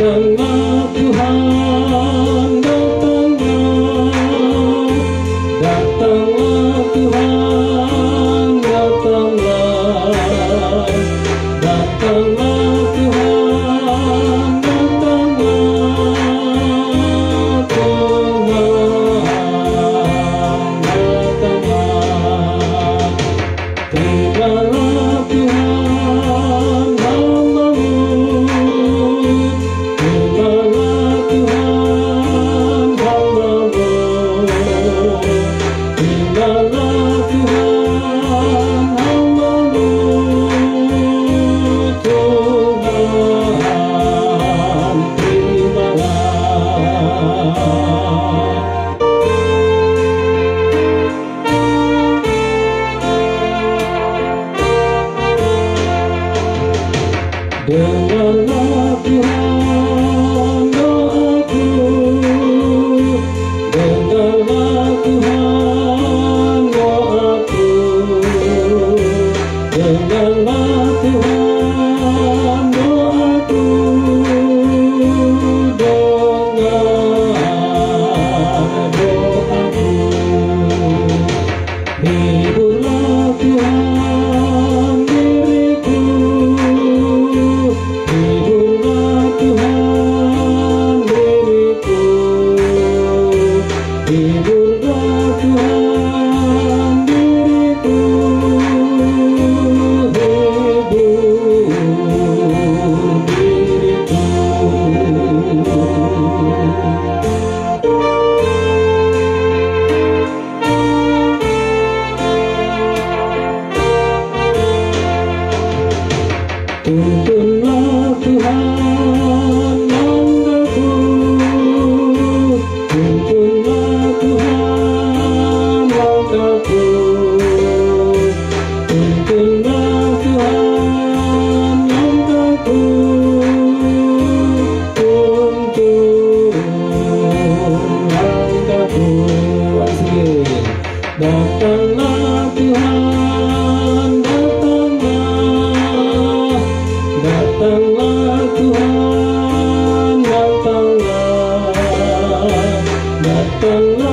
Datanglah Tuhan, datanglah, datanglah Tuhan, datanglah, datanglah Tuhan, datanglah Tuhan, datanglah. Terimalah Tuhan hamba-Mu, terimalah Tuhan hamba-Mu, terimalah Tuhan hamba-Mu, Tuhan terimalah. Dengarlah Tuhan doaku, dengarlah Tuhan doaku, dengarlah Tuhan doaku, dengar doaku. Hiburlah Tuhan diriku, hiburlah Tuhan diriku, hiburlah Tuhan diriku, hibur diriku. Tuntunlah Tuhan langkahku, tuntunlah Tuhan langkahku, tuntunlah Tuhan langkahku, tuntun langkahku. Asik. Datanglah Tuhan, datanglah, datanglah Tuhan, datanglah, datanglah.